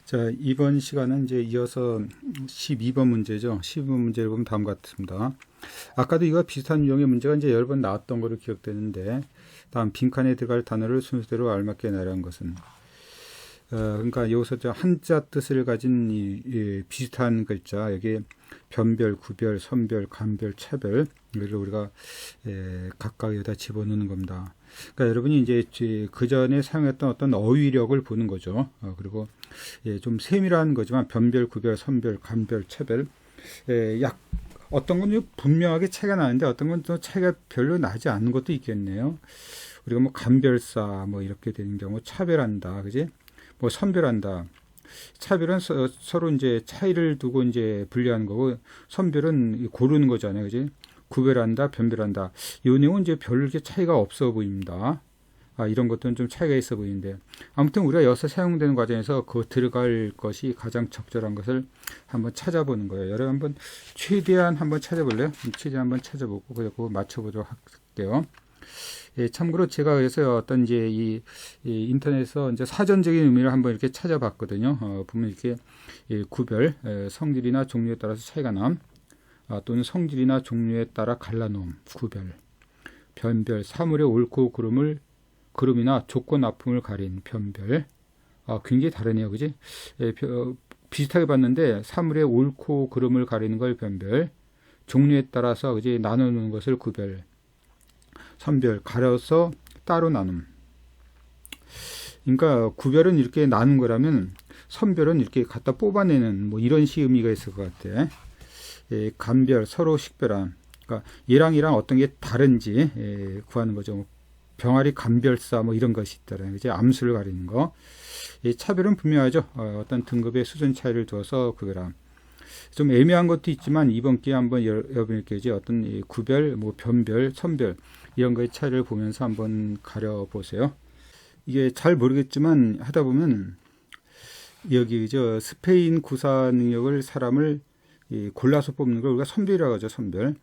자, 이번 시간은 이제 이어서 12번 문제죠. 12번 문제를 보면 다음과 같습니다. 아까도 이거 비슷한 유형의 문제가 이제 여러 번 나왔던 거로 기억되는데, 다음 빈칸에 들어갈 단어를 순서대로 알맞게 나열한 것은, 그러니까 여기서 저 한자 뜻을 가진 이 비슷한 글자, 여기 변별, 구별, 선별, 간별, 차별, 이걸 우리가 각각 여기다 집어넣는 겁니다. 그러니까 여러분이 이제 그 전에 사용했던 어떤 어휘력을 보는 거죠. 그리고 좀 세밀한 거지만 변별, 구별, 선별, 간별, 차별, 어떤 건 분명하게 차이가 나는데 어떤 건 또 차이가 별로 나지 않는 것도 있겠네요. 우리가 뭐 간별사 뭐 이렇게 되는 경우 차별한다, 그지? 뭐 선별한다. 차별은 서로 이제 차이를 두고 이제 분리하는 거고, 선별은 고르는 거잖아요, 그지? 구별한다, 변별한다. 이 내용은 이제 별로 이렇게 차이가 없어 보입니다. 이런 것들은 좀 차이가 있어 보이는데, 아무튼 우리가 여기서 사용되는 과정에서 그 들어갈 것이 가장 적절한 것을 한번 찾아보는 거예요. 여러분 한번 최대한 한번 찾아볼래요? 최대한 한번 찾아보고 그리고 맞춰보도록 할게요. 참고로 제가 그래서 어떤 이제 이 인터넷에서 이제 사전적인 의미를 한번 이렇게 찾아봤거든요. 보면 이렇게 구별, 성질이나 종류에 따라서 차이가 남, 또는 성질이나 종류에 따라 갈라놓음, 구별, 변별, 사물의 옳고 그름이나 조건 아픔을 가린 변별. 굉장히 다르네요, 그지? 비슷하게 봤는데 사물의 옳고 그름을 가리는 걸 변별, 종류에 따라서 그지 나누는 것을 구별, 선별, 가려서 따로 나눔. 그러니까 구별은 이렇게 나눈 거라면 선별은 이렇게 갖다 뽑아내는 뭐 이런 식 의미가 있을 것 같아. 간별, 서로 식별함. 그러니까 얘랑 어떤 게 다른지 구하는 거죠. 병아리 간별사 뭐 이런 것이 있다라는 거지. 암수를 가리는 거. 차별은 분명하죠. 어떤 등급의 수준 차이를 두어서 구별함. 좀 애매한 것도 있지만 이번 기회에 한번 여러분께 이제 어떤 구별, 뭐 변별, 선별 이런 거의 차이를 보면서 한번 가려 보세요. 이게 잘 모르겠지만 하다 보면 여기 저 스페인 구사 능력을 사람을 골라서 뽑는 걸 우리가 선별이라고 하죠. 선별.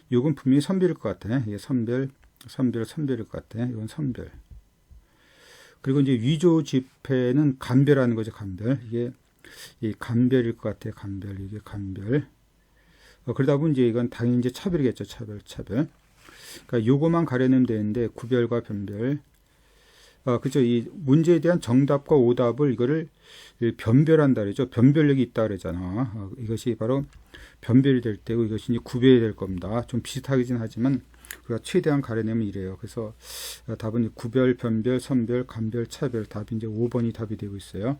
이건 분명히 선별일 것 같아. 이게 선별일 것 같아. 이건 선별. 그리고 이제 위조 지폐는 간별하는 거죠. 간별. 이게 간별일 것 같아. 간별. 이게 간별. 그러다 보면 이제 이건 당연히 이제 차별이겠죠. 차별. 그러니까 요거만 가려내면 되는데 구별과 변별. 그죠. 이 문제에 대한 정답과 오답을 이거를 변별한다 그러죠. 변별력이 있다 그러잖아. 이것이 바로 변별이 될 때고 이것이 이제 구별이 될 겁니다. 좀 비슷하긴 하지만 우리가 최대한 가려내면 이래요. 그래서 답은 구별, 변별, 선별, 간별, 차별 답이 이제 5번이 답이 되고 있어요.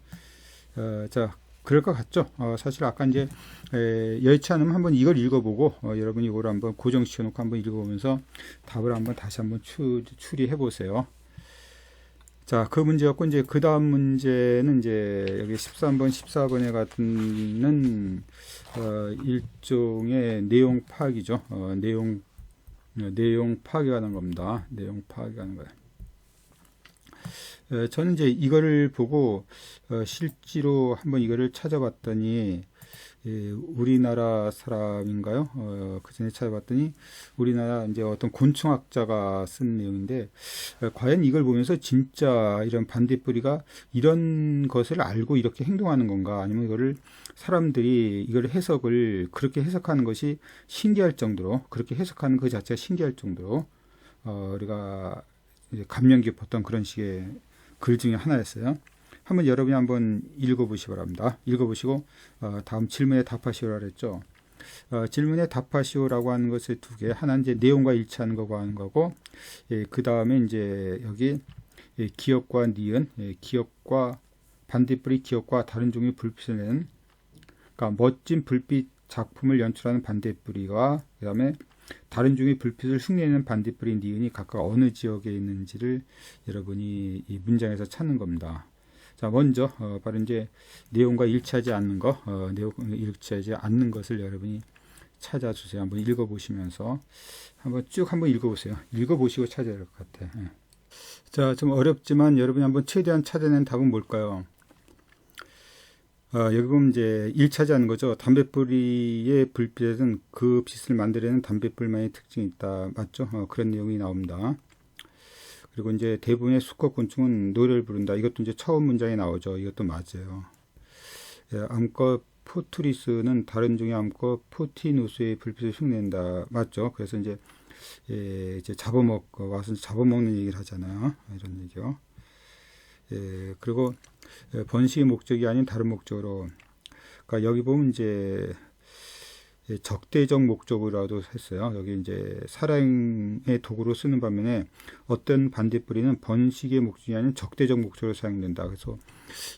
자, 그럴 것 같죠? 사실 아까 이제 여의치 않으면 한번 이걸 읽어보고 여러분이 이걸 한번 고정시켜놓고 한번 읽어보면서 답을 한번 다시 한번 추리해 보세요. 자, 그 문제 갖고 이제 그 다음 문제는 이제 여기 13번, 14번에 같은 일종의 내용 파악이죠. 내용 파악이 가는 겁니다. 내용 파악이 가는 거예요. 저는 이제 이거를 보고 실제로 한번 이거를 찾아봤더니 우리나라 사람인가요? 그 전에 찾아봤더니 우리나라 이제 어떤 곤충학자가 쓴 내용인데 과연 이걸 보면서 진짜 이런 반딧불이가 이런 것을 알고 이렇게 행동하는 건가? 아니면 이거를 사람들이 이걸 해석을 그렇게 해석하는 것이 신기할 정도로 그렇게 해석하는 그 자체가 신기할 정도로 우리가 감명 깊었던 그런 식의 글 중에 하나였어요. 한번 여러분이 한번 읽어보시기 바랍니다. 읽어보시고 다음 질문에 답하시오라 그랬죠. 질문에 답하시오라고 하는 것을 두 개. 하나는 이제 내용과 일치하는 거고 하는 거고, 그 다음에 이제 여기 기역과 니은, 기역과 반딧불이 기역과 다른 종류의 불빛을 내는, 그러니까 멋진 불빛 작품을 연출하는 반딧불이와 그 다음에 다른 종류의 불빛을 흉내내는 반딧불이 니은이 각각 어느 지역에 있는지를 여러분이 이 문장에서 찾는 겁니다. 자, 먼저 바로 이제 내용과 일치하지 않는 거, 내용과 일치하지 않는 것을 여러분이 찾아주세요. 한번 읽어보시면서 한번 읽어보세요. 읽어보시고 찾아야 될 것 같아. 자, 좀 어렵지만 여러분이 한번 최대한 찾아낸 답은 뭘까요? 여기 보면 이제 일치하지 않는 거죠. 담뱃불이의 불빛에는 그 빛을 만들어내는 담뱃불만의 특징이 있다. 맞죠? 그런 내용이 나옵니다. 그리고 이제 대부분의 수컷 곤충은 노래를 부른다. 이것도 이제 처음 문장에 나오죠. 이것도 맞아요. 암컷 포투리스는 다른 종의 암컷 포티누스의 불빛을 흉낸다. 맞죠? 그래서 이제 와서 잡아먹는 얘기를 하잖아요. 이런 얘기요. 그리고 번식의 목적이 아닌 다른 목적으로, 그러니까 여기 보면 이제 적대적 목적으로라도 했어요. 여기 이제 사랑의 도구로 쓰는 반면에 어떤 반딧불이는 번식의 목적이 아닌 적대적 목적으로 사용된다. 그래서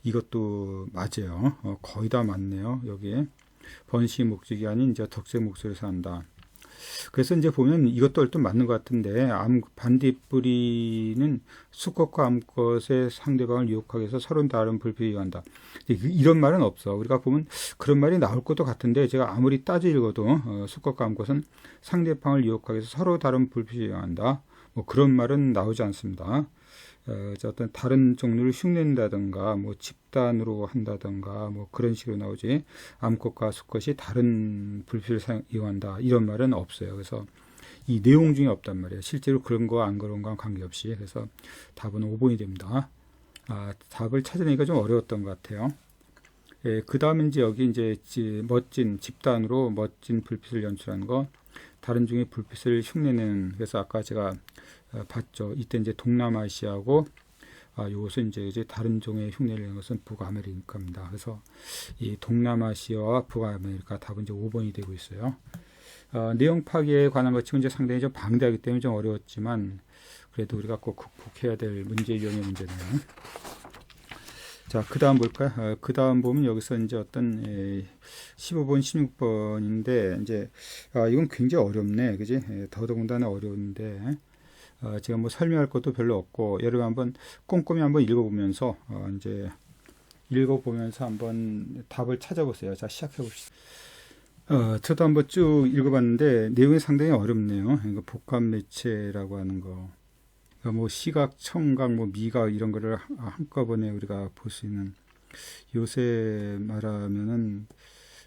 이것도 맞아요. 거의 다 맞네요. 여기에 번식의 목적이 아닌 이제 적대적 목적으로 사용한다. 그래서 이제 보면 이것도 얼핏 맞는 것 같은데, 반딧불이는 수컷과 암컷의 상대방을 유혹하기 위해서 서로 다른 불빛을 이용한다. 이런 말은 없어. 우리가 보면 그런 말이 나올 것도 같은데, 제가 아무리 따져 읽어도 수컷과 암컷은 상대방을 유혹하기 위해서 서로 다른 불빛을 이용한다. 뭐 그런 말은 나오지 않습니다. 어떤 다른 종류를 흉낸다든가 뭐 집단으로 한다든가 뭐 그런 식으로 나오지, 암컷과 수컷이 다른 불빛을 이용한다 이런 말은 없어요. 그래서 이 내용 중에 없단 말이에요. 실제로 그런 거 안 그런 거랑 관계없이. 그래서 답은 5번이 됩니다. 답을 찾아내기가 좀 어려웠던 것 같아요. 그 다음에 이제 여기 이제 멋진 집단으로 멋진 불빛을 연출하는 거, 다른 종의 불빛을 흉내내는. 그래서 아까 제가 봤죠. 이때 이제 동남아시아고, 요것은 이제 다른 종의 흉내를 내는 것은 북아메리카입니다. 그래서 이 동남아시아와 북아메리카 답은 이제 5번이 되고 있어요. 내용 파괴에 관한 것 치고 이제 상당히 좀 방대하기 때문에 좀 어려웠지만, 그래도 우리가 꼭 극복해야 될 문제 유형의 문제네요. 자, 그 다음 볼까요? 그 다음 보면 여기서 이제 어떤 15번, 16번인데, 이제, 이건 굉장히 어렵네. 그지? 더더군다나 어려운데, 제가 뭐 설명할 것도 별로 없고, 여러분 한번 꼼꼼히 한번 읽어보면서, 한번 답을 찾아보세요. 자, 시작해 봅시다. 저도 한번 쭉 읽어봤는데, 내용이 상당히 어렵네요. 이거 복합 매체라고 하는 거. 뭐 시각, 청각, 뭐 미각 이런 거를 한꺼번에 우리가 볼 수 있는, 요새 말하면은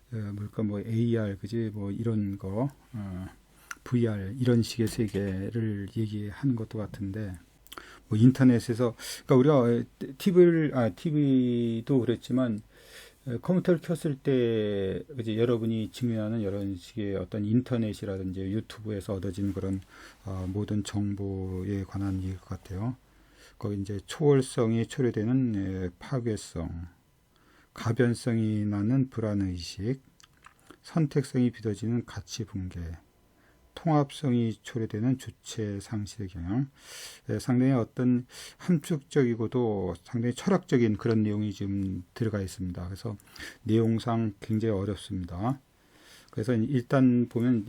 뭘까 뭐 AR 그지 뭐 이런 거, VR 이런 식의 세계를 얘기하는 것도 같은데, 뭐 인터넷에서, 그러니까 우리가 TV도 그랬지만 컴퓨터를 켰을 때 이제 여러분이 직면하는 여러 식의 어떤 인터넷이라든지 유튜브에서 얻어진 그런 모든 정보에 관한 얘기일 것 같아요. 거기 이제 초월성이 초래되는 파괴성, 가변성이 나는 불안의식, 선택성이 빚어지는 가치 붕괴, 통합성이 초래되는 주체 상실의 경향. 상당히 어떤 함축적이고도 상당히 철학적인 그런 내용이 지금 들어가 있습니다. 그래서 내용상 굉장히 어렵습니다. 그래서 일단 보면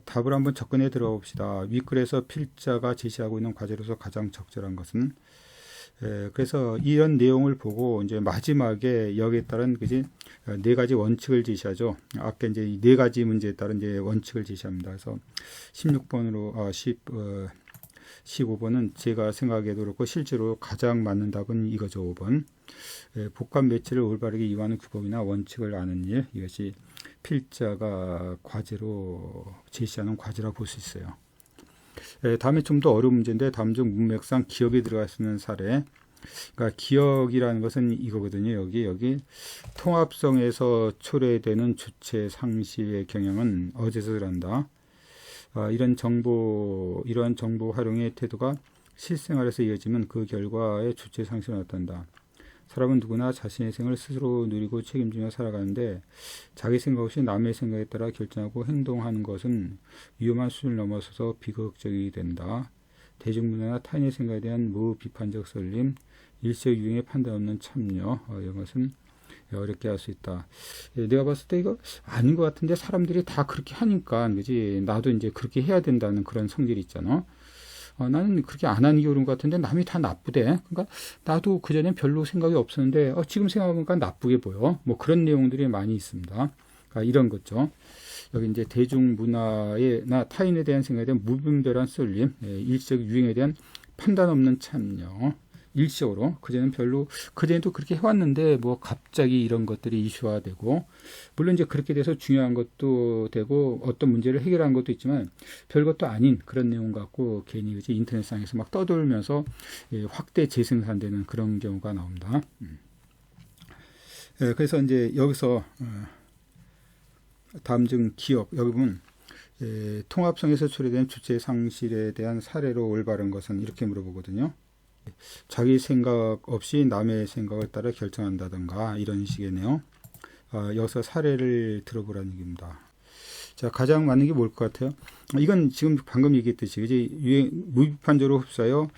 답을 한번 접근해 들어가 봅시다. 윗글에서 필자가 제시하고 있는 과제로서 가장 적절한 것은, 그래서 이런 내용을 보고 이제 마지막에 여기에 따른 네 가지 원칙을 제시하죠. 아까 이제 이 네 가지 문제에 따른 이제 원칙을 제시합니다. 그래서 15번은 제가 생각해도 그렇고 실제로 가장 맞는 답은 이거죠. 5번. 복합 매체를 올바르게 이용하는 규범이나 원칙을 아는 일, 이것이 필자가 과제로 제시하는 과제라고 볼 수 있어요. 다음에 좀 더 어려운 문제인데, 다음 중 문맥상 기억이 들어가 있는 사례. 그러니까 기억이라는 것은 이거거든요. 여기 통합성에서 초래되는 주체 상실의 경향은 어디서 들어간다. 이러한 정보 활용의 태도가 실생활에서 이어지면 그 결과의 주체 상실을 나타낸다. 사람은 누구나 자신의 생을 스스로 누리고 책임지며 살아가는데, 자기 생각 없이 남의 생각에 따라 결정하고 행동하는 것은 위험한 수준을 넘어서서 비극적이 된다. 대중문화나 타인의 생각에 대한 무비판적 설림, 일시적 유행에 판단 없는 참여, 이런 것은 어렵게 할 수 있다. 내가 봤을 때 이거 아닌 것 같은데, 사람들이 다 그렇게 하니까, 그지? 나도 이제 그렇게 해야 된다는 그런 성질이 있잖아. 나는 그렇게 안 하는 게 옳은 것 같은데 남이 다 나쁘대. 그러니까 나도 그전엔 별로 생각이 없었는데 지금 생각해보니까 나쁘게 보여. 뭐 그런 내용들이 많이 있습니다. 그러니까 이런 거죠. 여기 이제 대중문화나 타인에 대한 생각에 대한 무분별한 쏠림, 일시적 유행에 대한 판단 없는 참여. 일시적으로 그전에도 그렇게 해왔는데 뭐 갑자기 이런 것들이 이슈화되고, 물론 이제 그렇게 돼서 중요한 것도 되고 어떤 문제를 해결한 것도 있지만 별것도 아닌 그런 내용 갖고 괜히 인터넷상에서 막 떠돌면서 확대 재생산되는 그런 경우가 나옵니다. 그래서 이제 여기서 다음 중 기억 여기 보면 통합성에서 초래된 주체 상실에 대한 사례로 올바른 것은 이렇게 물어보거든요. 자기 생각 없이 남의 생각을 따라 결정한다든가 이런 식이네요. 여기서 사례를 들어보라는 얘기입니다. 자, 가장 맞는 게 뭘 것 같아요? 이건 지금 방금 얘기했듯이 이제 무비판적으로 흡수하여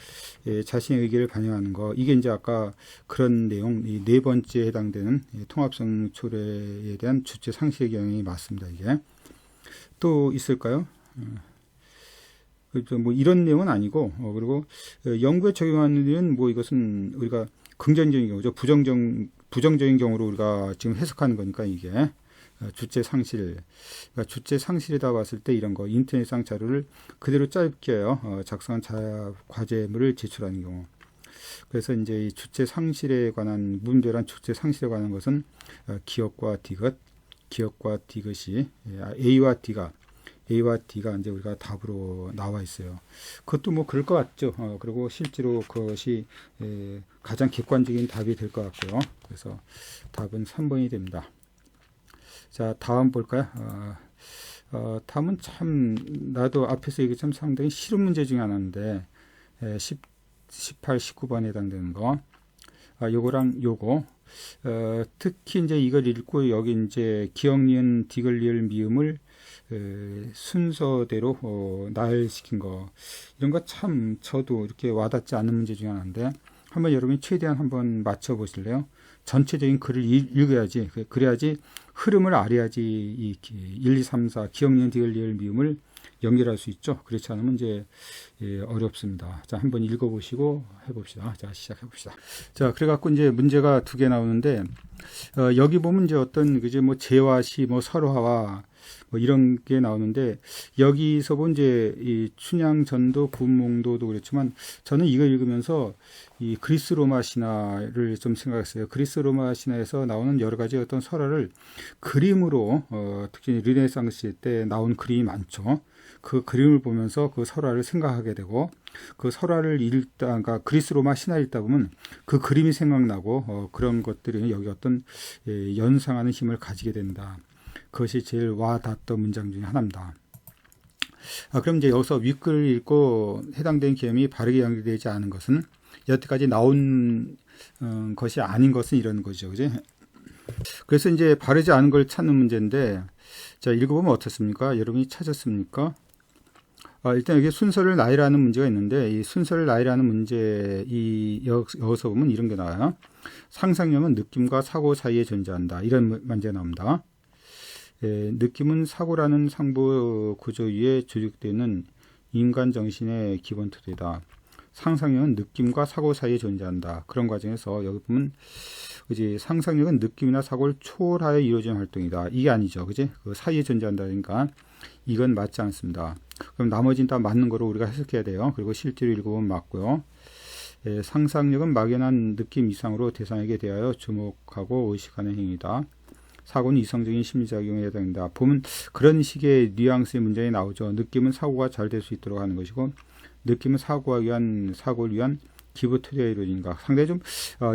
자신의 의견을 반영하는 거. 이게 이제 아까 그런 내용, 이 네 번째에 해당되는 통합성 초래에 대한 주체 상실의 경향이 맞습니다. 이게 또 있을까요? 뭐 이런 내용은 아니고, 그리고 연구에 적용하는 일은 뭐 이것은 우리가 긍정적인 경우죠. 부정적인 경우로 우리가 지금 해석하는 거니까 이게 주체 상실, 그러니까 주체 상실이다 봤을 때 이런 거 인터넷상 자료를 그대로 짧게요 작성한 과제물을 제출하는 경우. 그래서 이제 이 주체 상실에 관한 무분별한 주체 상실에 관한 것은 기억과 디귿이 A와 D가 이제 우리가 답으로 나와 있어요. 그것도 뭐 그럴 것 같죠. 그리고 실제로 그것이 가장 객관적인 답이 될 것 같고요. 그래서 답은 3번이 됩니다. 자, 다음 볼까요? 다음은 참 나도 앞에서 얘기했지만 상당히 쉬운 문제 중에 하나인데 18, 19번에 해당되는 거. 요거랑 요거. 특히 이제 이걸 읽고 여기 이제 기억, 니은, 디귿, 리을, 미음을 순서대로 나열시킨 거. 이런 거 참 저도 이렇게 와닿지 않는 문제 중에 하나인데 한번 여러분이 최대한 한번 맞춰 보실래요? 전체적인 글을 읽어야지. 그래야지 흐름을 알아야지 이 1, 2, 3, 4 기억, 니은, 디귿, 리을, 미음을 연결할 수 있죠. 그렇지 않으면 이제 어렵습니다. 자, 한번 읽어보시고 해봅시다. 자, 시작해봅시다. 자, 그래갖고 이제 문제가 두 개 나오는데 여기 보면 이제 어떤 그지 뭐 재화시, 뭐 설화와 뭐 이런 게 나오는데 여기서 본 이제 이 춘향전도, 구몽도도 그렇지만 저는 이거 읽으면서 이 그리스 로마 신화를 좀 생각했어요. 그리스 로마 신화에서 나오는 여러 가지 어떤 설화를 그림으로 특히 르네상스 때 나온 그림이 많죠. 그 그림을 보면서 그 설화를 생각하게 되고 그 설화를 읽다, 그러니까 그리스 로마 신화 읽다 보면 그 그림이 생각나고 그런 것들이 여기 어떤 연상하는 힘을 가지게 된다. 그것이 제일 와닿았던 문장 중에 하나입니다. 그럼 이제 여기서 윗글을 읽고 해당된 개념이 바르게 연결되지 않은 것은 여태까지 나온 것이 아닌 것은 이런 거죠. 그지? 그래서 이제 바르지 않은 걸 찾는 문제인데 자, 읽어보면 어떻습니까? 여러분이 찾았습니까? 일단 여기 순서를 나열하는 문제가 있는데 이 순서를 나열하는 문제 여기서 보면 이런 게 나와요. 상상력은 느낌과 사고 사이에 존재한다. 이런 문제 나옵니다. 느낌은 사고라는 상부 구조 위에 조직되는 인간 정신의 기본 토대다. 상상력은 느낌과 사고 사이에 존재한다. 그런 과정에서 여기 보면 그지 상상력은 느낌이나 사고를 초월하여 이루어지는 활동이다. 이게 아니죠, 그지? 그 사이에 존재한다니까 이건 맞지 않습니다. 그럼 나머지는 다 맞는 거로 우리가 해석해야 돼요. 그리고 실제로 읽어보면 맞고요. 상상력은 막연한 느낌 이상으로 대상에게 대하여 주목하고 의식하는 행위다. 사고는 이성적인 심리작용에 해당된다. 보면 그런 식의 뉘앙스의 문장이 나오죠. 느낌은 사고가 잘 될 수 있도록 하는 것이고 느낌은 사고를 위한 기부 토대가 이루어진가. 상당히 좀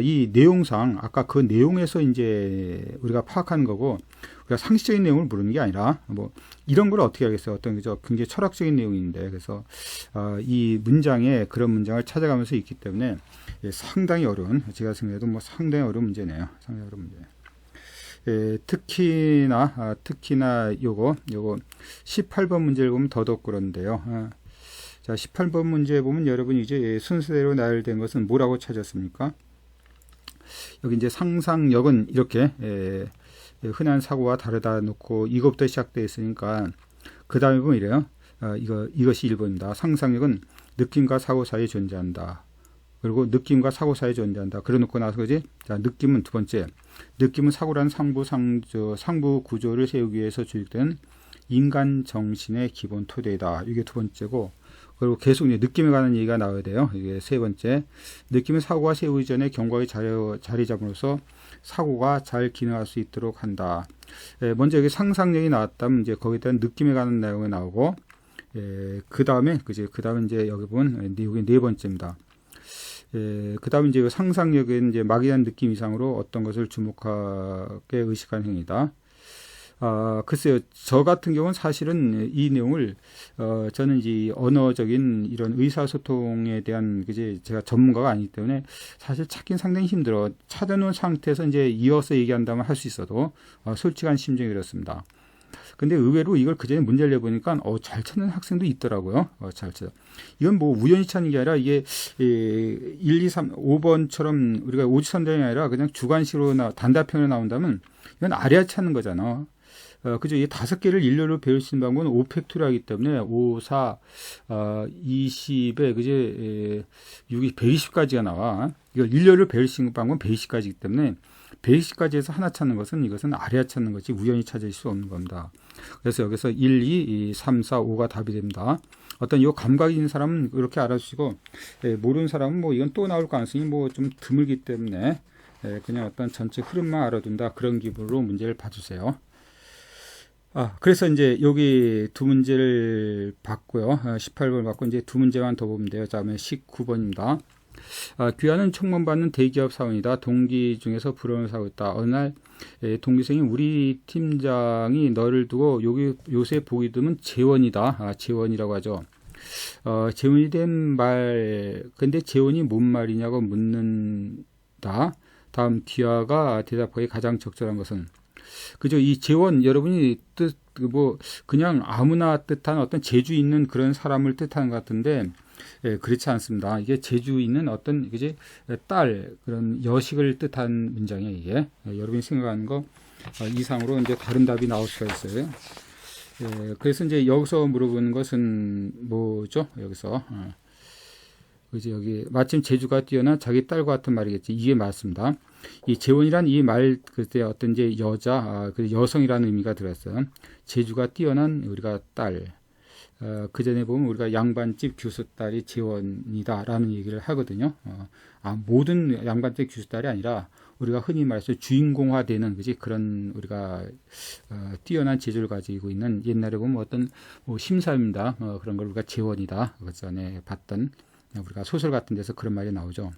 이 내용상 아까 그 내용에서 이제 우리가 파악하는 거고 우리가 상식적인 내용을 모르는 게 아니라 뭐 이런 걸 어떻게 하겠어요. 어떤 그죠 굉장히 철학적인 내용인데 그래서 이 문장에 그런 문장을 찾아가면서 있기 때문에 상당히 어려운 제가 생각해도 뭐 상당히 어려운 문제네요. 상당히 어려운 문제. 특히나 요거 18번 문제를 보면 더더욱 그런데요. 자, 18번 문제 보면 여러분이 이제 순서대로 나열된 것은 뭐라고 찾았습니까? 여기 이제 상상력은 이렇게 흔한 사고와 다르다 놓고 이것부터 시작되어 있으니까 그 다음에 보면 이래요. 이것이 1번입니다. 상상력은 느낌과 사고 사이에 존재한다. 그리고 느낌과 사고 사이에 존재한다. 그래 놓고 나서 그지? 자, 느낌은 두 번째. 느낌은 사고라는 상부 구조를 세우기 위해서 조직된 인간 정신의 기본 토대이다. 이게 두 번째고, 그리고 계속 이제 느낌에 관한 얘기가 나와야 돼요. 이게 세 번째. 느낌은 사고가 세우기 전에 경각이 자리 잡음으로써 사고가 잘 기능할 수 있도록 한다. 먼저 여기 상상력이 나왔다면 이제 거기에 대한 느낌에 관한 내용이 나오고, 그 다음에 이제 여기 보면 내용이 네 번째입니다. 그 다음에 이제 상상력은 이제 막연한 느낌 이상으로 어떤 것을 주목하게 의식한 행위다. 글쎄요, 저 같은 경우는 사실은 이 내용을, 저는 이제 언어적인 이런 의사소통에 대한, 그제 제가 전문가가 아니기 때문에 사실 찾긴 상당히 힘들어. 찾아놓은 상태에서 이제 이어서 얘기한다면 할 수 있어도, 솔직한 심정이 그렇습니다. 근데 의외로 이걸 그전에 문제를 내보니까, 잘 찾는 학생도 있더라고요. 잘 찾아. 이건 뭐 우연히 찾는 게 아니라 이게, 1, 2, 3, 5번처럼 우리가 오지선정이 아니라 그냥 주관식으로 단답형으로 나온다면 이건 아래아 찾는 거잖아. 그죠. 이 5개를 일렬로 배울 수 있는 방법은 5팩토리하기 때문에 5, 4, 20에, 그제, 6이 120까지가 나와. 이걸 일렬로 배울 수 있는 방법은 120까지이기 때문에 120까지에서 하나 찾는 것은 이것은 아래아 찾는 것이 우연히 찾을 수 없는 겁니다. 그래서 여기서 1, 2, 3, 4, 5가 답이 됩니다. 어떤 이 감각이 있는 사람은 이렇게 알아주시고, 모르는 사람은 뭐 이건 또 나올 가능성이 뭐 좀 드물기 때문에, 그냥 어떤 전체 흐름만 알아둔다. 그런 기분으로 문제를 봐주세요. 그래서 이제 여기 두 문제를 봤고요. 18번 봤고 이제 두 문제만 더 보면 돼요. 다음에 19번입니다. 귀하는 총무받는 대기업 사원이다. 동기 중에서 부러움을 사고 있다. 어느 날 동기생이 우리 팀장이 너를 두고 요새 보기 드문 재원이다. 재원이라고 하죠. 재원이 된 말, 근데 재원이 뭔 말이냐고 묻는다. 다음 귀하가 대답하기 가장 적절한 것은, 그죠? 이 재원, 여러분이 그냥 아무나 뜻한 어떤 재주 있는 그런 사람을 뜻하는 것 같은데, 그렇지 않습니다. 이게 재주 있는 어떤, 그지? 딸, 그런 여식을 뜻한 문장이에요, 이게. 여러분이 생각하는 거 이상으로 이제 다른 답이 나올 수가 있어요. 그래서 이제 여기서 물어보는 것은 뭐죠? 여기서. 그지? 여기, 마침 재주가 뛰어난 자기 딸과 같은 말이겠지. 이게 맞습니다. 이 재원이란 이 말, 그때 어떤 이제 여자, 여성이라는 의미가 들었어요. 재주가 뛰어난 우리가 딸. 그 전에 보면 우리가 양반집 교수 딸이 재원이다라는 얘기를 하거든요. 모든 양반집 교수 딸이 아니라 우리가 흔히 말해서 주인공화되는, 그지? 그런 우리가, 뛰어난 재주를 가지고 있는, 옛날에 보면 어떤 뭐 심사입니다. 그런 걸 우리가 재원이다. 그 전에 봤던, 우리가 소설 같은 데서 그런 말이 나오죠.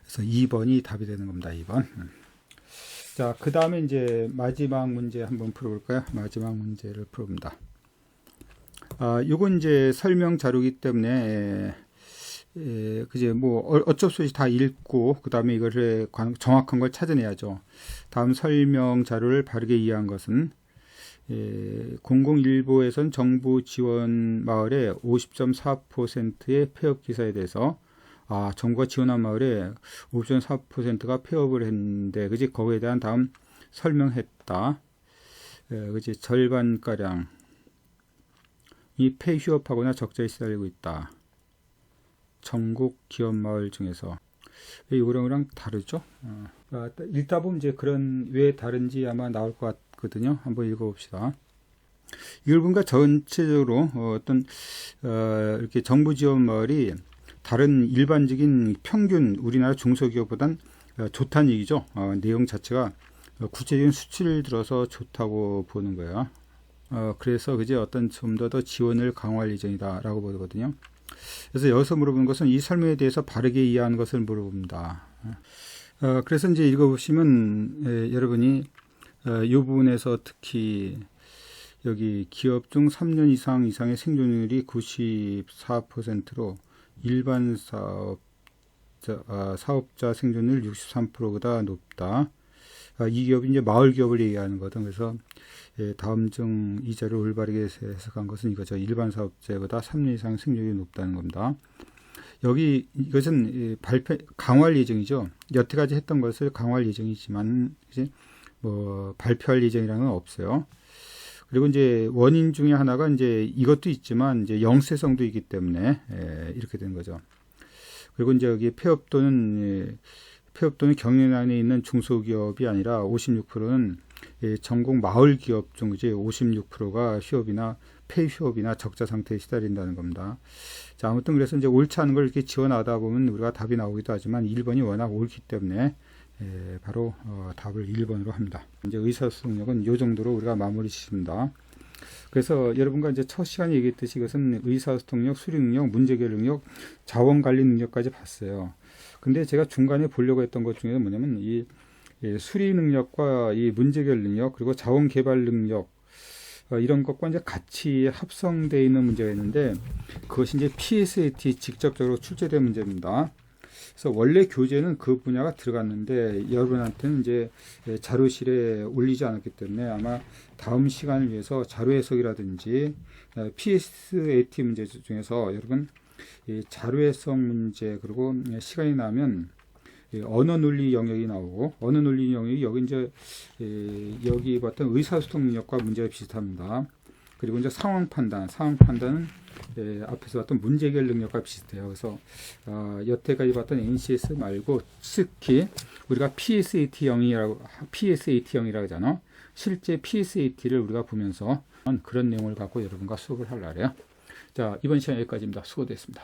그래서 2번이 답이 되는 겁니다. 2번. 자, 그 다음에 이제 마지막 문제 한번 풀어볼까요? 마지막 문제를 풀어봅니다. 요건 이제 설명 자료이기 때문에, 그제 뭐 어쩔 수 없이 다 읽고, 그 다음에 이것을 정확한 걸 찾아내야죠. 다음 설명 자료를 바르게 이해한 것은, 공공일보에선 정부 지원 마을에 50.4%의 폐업 기사에 대해서, 정부가 지원한 마을에 50.4%가 폐업을 했는데, 그지? 거기에 대한 다음 설명했다. 그지? 절반가량 이 폐휴업하거나 적자에 시달리고 있다. 전국 기업 마을 중에서. 이거랑 다르죠? 읽다 보면 이제 그런 왜 다른지 아마 나올 것 같거든요. 한번 읽어봅시다. 이걸 보니까 전체적으로 어떤 이렇게 정부 지원 마을이 다른 일반적인 평균 우리나라 중소기업보단 좋다는 얘기죠. 내용 자체가 구체적인 수치를 들어서 좋다고 보는 거예요. 그래서 그제 어떤 좀 더 지원을 강화할 예정이다라고 보거든요. 그래서 여기서 물어보는 것은 이 설명에 대해서 바르게 이해하는 것을 물어봅니다. 그래서 이제 읽어보시면 여러분이 이 부분에서 특히 여기 기업 중 3년 이상의 생존율이 94%로 일반 사업자 생존율 63%보다 높다. 이 기업이 이제 마을 기업을 얘기하는 거든. 그래서 다음 중 이 자료를 올바르게 해석한 것은 이거죠. 일반 사업자보다 3년 이상 생존율이 높다는 겁니다. 여기 이것은 강화할 예정이죠. 여태까지 했던 것을 강화할 예정이지만 이제 뭐 발표할 예정이라는 건 없어요. 그리고 이제 원인 중에 하나가 이제 이것도 있지만 이제 영세성도 있기 때문에 이렇게 된 거죠. 그리고 이제 여기 폐업 또는 경영 안에 있는 중소기업이 아니라 56%는 전국 마을 기업 중 이제 56%가 휴업이나 폐휴업이나 적자 상태에 시달린다는 겁니다. 자, 아무튼 그래서 이제 옳지 않은 걸 이렇게 지원하다 보면 우리가 답이 나오기도 하지만 1번이 워낙 옳기 때문에 바로 답을 1번으로 합니다. 이제 의사소통력은 이 정도로 우리가 마무리 짓습니다. 그래서 여러분과 이제 첫 시간에 얘기했듯이 이것은 의사소통 능력, 수리 능력, 문제해결 능력, 자원관리 능력까지 봤어요. 근데 제가 중간에 보려고 했던 것 중에 뭐냐면 이 수리 능력과 이 문제해결 능력 그리고 자원개발 능력 이런 것과 이제 같이 합성되어 있는 문제가 있는데 그것이 이제 PSAT 직접적으로 출제된 문제입니다. 그래서 원래 교재는 그 분야가 들어갔는데 여러분한테는 이제 자료실에 올리지 않았기 때문에 아마 다음 시간을 위해서 자료 해석이라든지 PSAT 문제 중에서 여러분 자료 해석 문제 그리고 시간이 나면 언어 논리 영역이 나오고 언어 논리 영역이 여기 이제 여기 봤던 의사소통 능력과 문제가 비슷합니다. 그리고 이제 상황 판단은 앞에서 봤던 문제 해결 능력과 비슷해요. 그래서 여태까지 봤던 NCS 말고 특히 우리가 PSAT형이라고 하잖아. 실제 PSAT를 우리가 보면서 그런 내용을 갖고 여러분과 수업을 하려고 해요. 자, 이번 시간 여기까지입니다. 수고됐습니다.